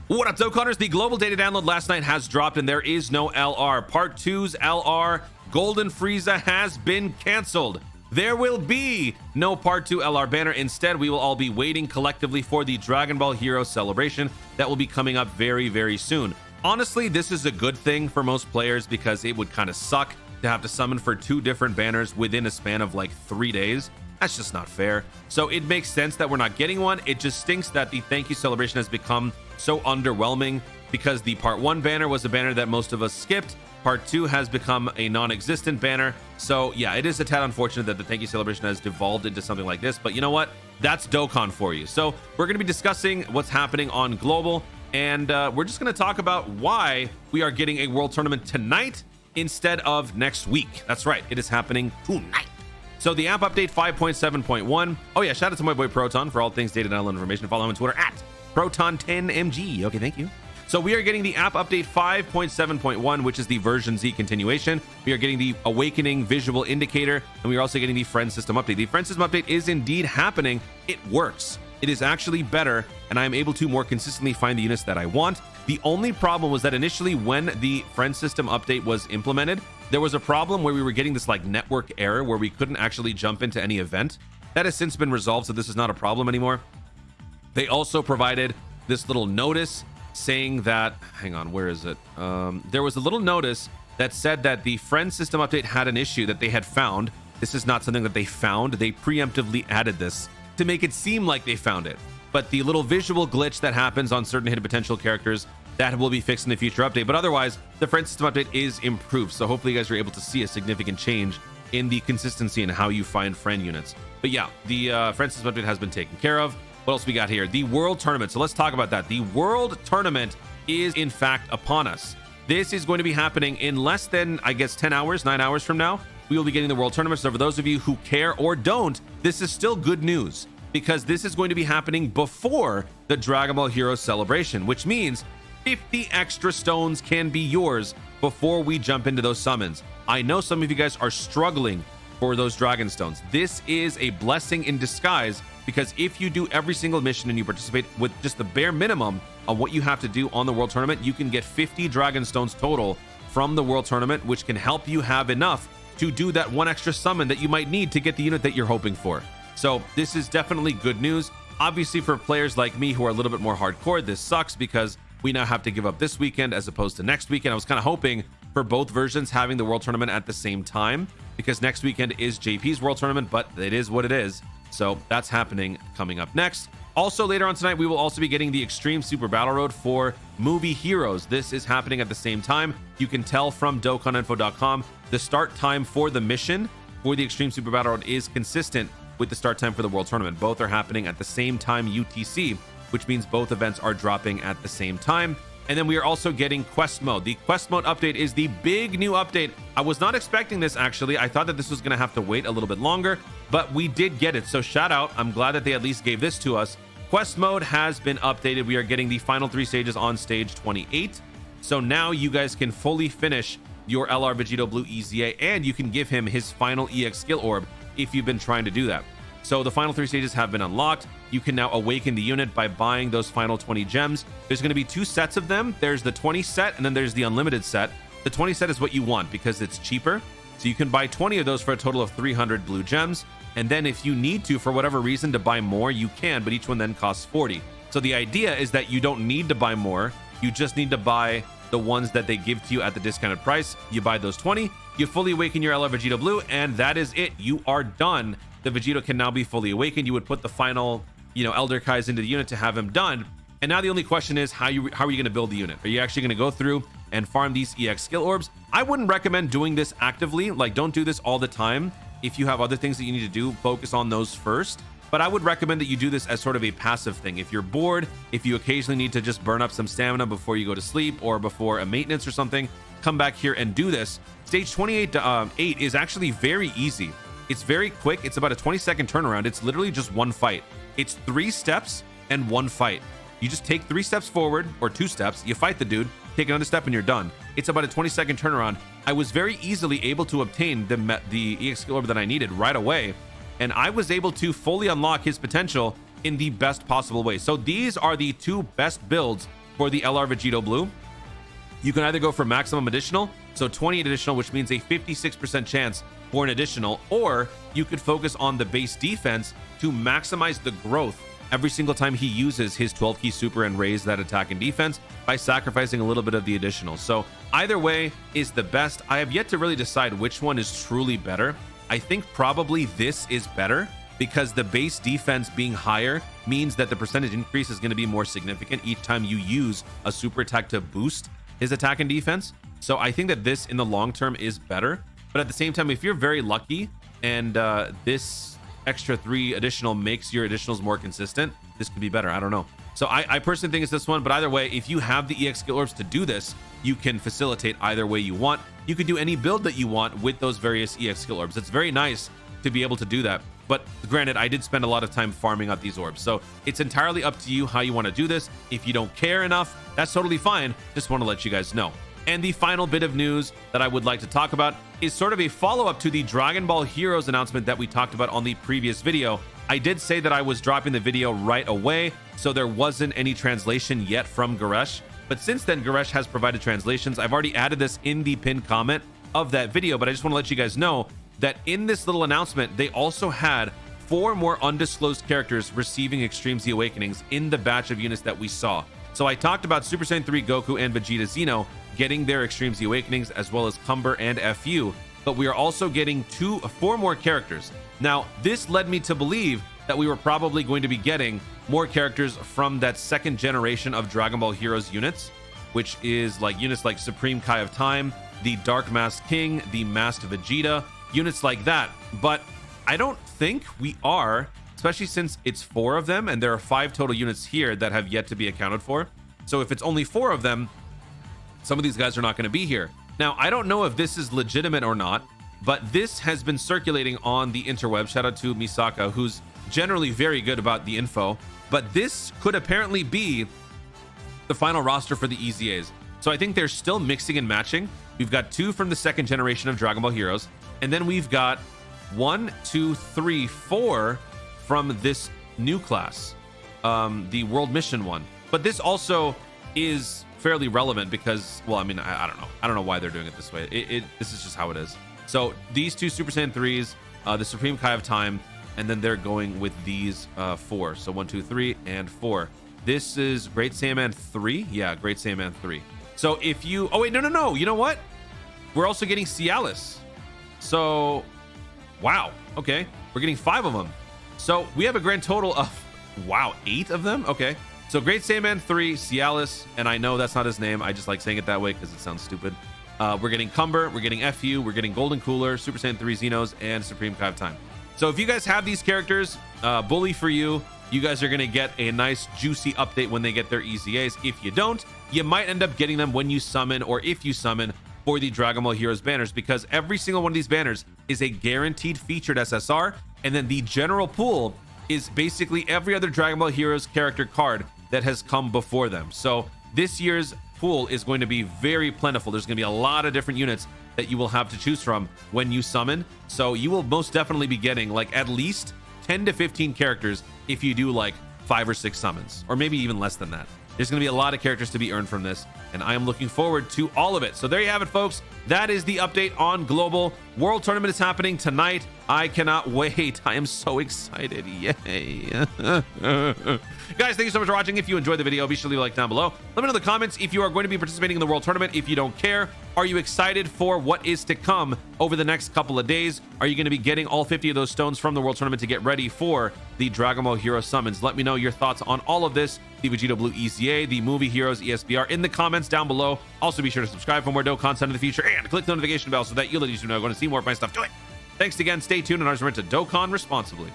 What up, Dokkanners? The global data download last night has dropped and there is no LR. Part 2's LR Golden Frieza has been canceled. There will be no Part 2 LR banner. Instead, we will all be waiting collectively for the Dragon Ball Hero celebration that will be coming up very, very soon. Honestly, this is a good thing for most players because it would kind of suck to have to summon for 2 different banners within a span of like 3 days. That's just not fair. So it makes sense that we're not getting one. It just stinks that the thank you celebration has become so underwhelming because the Part 1 banner was a banner that most of us skipped. Part 2 has become a non-existent banner. So yeah, it is a tad unfortunate that the thank you celebration has devolved into something like this, but you know what? That's Dokkan for you. So we're going to be discussing what's happening on global, and we're just going to talk about why we are getting a world tournament tonight instead of next week. That's right, it is happening tonight. So the app update 5.7.1. Oh yeah, shout out to my boy Proton for all things data download information. Follow him on Twitter at Proton10mg. Okay, thank you. So we are getting the app update 5.7.1, which is the version Z continuation. We are getting the awakening visual indicator, and we are also getting the friend system update. The friend system update is indeed happening. It works. It is actually better, and I am able to more consistently find the units that I want. The only problem was that initially when the friend system update was implemented, there was a problem where we were getting this like network error where we couldn't actually jump into any event. That has since been resolved, so this is not a problem anymore. They also provided this little notice saying that, hang on, where is it? There was a little notice that said that the friend system update had an issue that they had found. This is not something that they found. They preemptively added this to make it seem like they found it. But the little visual glitch that happens on certain hidden potential characters, that will be fixed in the future update. But otherwise, the friend system update is improved. So hopefully you guys are able to see a significant change in the consistency in how you find friend units. But yeah, the friend system update has been taken care of. What else we got here? The World Tournament. So let's talk about that. The World Tournament is in fact upon us. This is going to be happening in less than, I guess, 10 hours, 9 hours from now. We will be getting the World Tournament. So for those of you who care or don't, this is still good news because this is going to be happening before the Dragon Ball Hero celebration, which means 50 extra stones can be yours before we jump into those summons. I know some of you guys are struggling for those dragon stones. This is a blessing in disguise because if you do every single mission and you participate with just the bare minimum of what you have to do on the World Tournament, you can get 50 dragon stones total from the World Tournament, which can help you have enough to do that one extra summon that you might need to get the unit that you're hoping for. So this is definitely good news. Obviously for players like me who are a little bit more hardcore, this sucks because we now have to give up this weekend as opposed to next weekend. I was kind of hoping for both versions having the World Tournament at the same time because next weekend is JP's World Tournament, but it is what it is. So that's happening coming up next. Also later on tonight, we will also be getting the Extreme Super Battle Road for Movie Heroes. This is happening at the same time. You can tell from DokkanInfo.com the start time for the mission for the Extreme Super Battle Road is consistent with the start time for the World Tournament. Both are happening at the same time UTC, which means both events are dropping at the same time. And then we are also getting quest mode. The quest mode update is the big new update. I was not expecting this actually. I thought that this was going to have to wait a little bit longer, but we did get it. So shout out. I'm glad that they at least gave this to us. Quest mode has been updated. We are getting the final 3 stages on stage 28. So now you guys can fully finish your LR VEGITO Blue EZA and you can give him his final EX skill orb if you've been trying to do that. So the final 3 stages have been unlocked. You can now awaken the unit by buying those final 20 gems. There's going to be 2 sets of them. There's the 20 set and then there's the unlimited set. The 20 set is what you want because it's cheaper. So you can buy 20 of those for a total of 300 blue gems. And then if you need to, for whatever reason, to buy more, you can, but each one then costs 40. So the idea is that you don't need to buy more. You just need to buy the ones that they give to you at the discounted price. You buy those 20, you fully awaken your LR VEGITO Blue, and that is it. You are done. The Vegito can now be fully awakened. You would put the final, Elder Kais into the unit to have him done. And now the only question is, how are you going to build the unit? Are you actually going to go through and farm these EX skill orbs? I wouldn't recommend doing this actively. Like, don't do this all the time. If you have other things that you need to do, focus on those first. But I would recommend that you do this as sort of a passive thing. If you're bored, if you occasionally need to just burn up some stamina before you go to sleep or before a maintenance or something, come back here and do this. Stage 28 to 8 is actually very easy. It's very quick. It's about a 20-second turnaround. It's literally just one fight. It's 3 steps and 1 fight. You just take 3 steps forward or 2 steps. You fight the dude, take another step, and you're done. It's about a 20-second turnaround. I was very easily able to obtain the EX skill orb that I needed right away, and I was able to fully unlock his potential in the best possible way. So these are the 2 best builds for the LR Vegito Blue, you can either go for maximum additional, so 20 additional, which means a 56% chance for an additional, or you could focus on the base defense to maximize the growth every single time he uses his 12 key super and raise that attack and defense by sacrificing a little bit of the additional. So either way is the best. I have yet to really decide which one is truly better. I think probably this is better because the base defense being higher means that the percentage increase is going to be more significant each time you use a super attack to boost his attack and defense. So I think that this in the long term is better. But at the same time, if you're very lucky and this extra 3 additional makes your additionals more consistent, this could be better. I don't know. So I personally think it's this one, but either way, if you have the EX skill orbs to do this, you can facilitate either way you want. You could do any build that you want with those various EX skill orbs. It's very nice to be able to do that. But granted, I did spend a lot of time farming out these orbs. So it's entirely up to you how you want to do this. If you don't care enough, that's totally fine. Just want to let you guys know. And the final bit of news that I would like to talk about is sort of a follow-up to the Dragon Ball Heroes announcement that we talked about on the previous video. I did say that I was dropping the video right away, so there wasn't any translation yet from Garesh. But since then, Garesh has provided translations. I've already added this in the pinned comment of that video, but I just want to let you guys know that in this little announcement, they also had 4 more undisclosed characters receiving Extreme Z Awakenings in the batch of units that we saw. So I talked about Super Saiyan 3 Goku and Vegeta Xeno getting their Extreme Z Awakenings, as well as Cumber and FU, but we are also getting 4 more characters. Now, this led me to believe that we were probably going to be getting more characters from that second generation of Dragon Ball Heroes units, which is like units like Supreme Kai of Time, the Dark Masked King, the Masked Vegeta, units like that. But I don't think we are, especially since it's 4 of them, and there are 5 total units here that have yet to be accounted for. So if it's only 4 of them, some of these guys are not going to be here. Now, I don't know if this is legitimate or not, but this has been circulating on the interweb. Shout out to Misaka, who's generally very good about the info. But this could apparently be the final roster for the EZAs. So I think they're still mixing and matching. We've got 2 from the second generation of Dragon Ball Heroes. And then we've got 1, 2, 3, 4 from this new class, the World Mission one. But this also is fairly relevant because, well, I mean, I don't know. I don't know why they're doing it this way. This is just how it is. So these 2 Super Saiyan 3s, the Supreme Kai of Time, and then they're going with these 4. So 1, 2, 3, and 4. This is Great Saiyaman 3. Yeah, Great Saiyaman 3. So if you... Oh, wait, no. You know what? We're also getting Cialis. So, wow. Okay. We're getting 5 of them. So we have a grand total of, wow, 8 of them? Okay. So Great Saiyaman 3, Cialis, and I know that's not his name. I just like saying it that way because it sounds stupid. We're getting Cumber, we're getting FU, we're getting Golden Cooler, Super Saiyan 3 Xenos, and Supreme Kai of Time. So if you guys have these characters, bully for you. You guys are going to get a nice juicy update when they get their EZAs. If you don't, you might end up getting them when you summon, or if you summon for the Dragon Ball Heroes banners, because every single one of these banners is a guaranteed featured SSR, and then the general pool is basically every other Dragon Ball Heroes character card that has come before them. So this year's pool is going to be very plentiful. There's going to be a lot of different units that you will have to choose from when you summon. So you will most definitely be getting like at least 10 to 15 characters if you do like 5 or 6 summons, or maybe even less than that. There's going to be a lot of characters to be earned from this, and I am looking forward to all of it. So there you have it, folks. That is the update on Global. World Tournament is happening tonight. I cannot wait. I am so excited. Yay. Guys, thank you so much for watching. If you enjoyed the video, be sure to leave a like down below. Let me know in the comments if you are going to be participating in the World Tournament. If you don't care, are you excited for what is to come over the next couple of days? Are you going to be getting all 50 of those stones from the World Tournament to get ready for the Dragon Ball Hero summons? Let me know your thoughts on all of this, the Vegito Blue EZA, the Movie Heroes ESBR, in the comments down below. Also, be sure to subscribe for more dope content in the future, and click the notification bell so that you'll let you know when to see more of my stuff. Do it. Thanks again. Stay tuned, and I remember to Dokkan responsibly.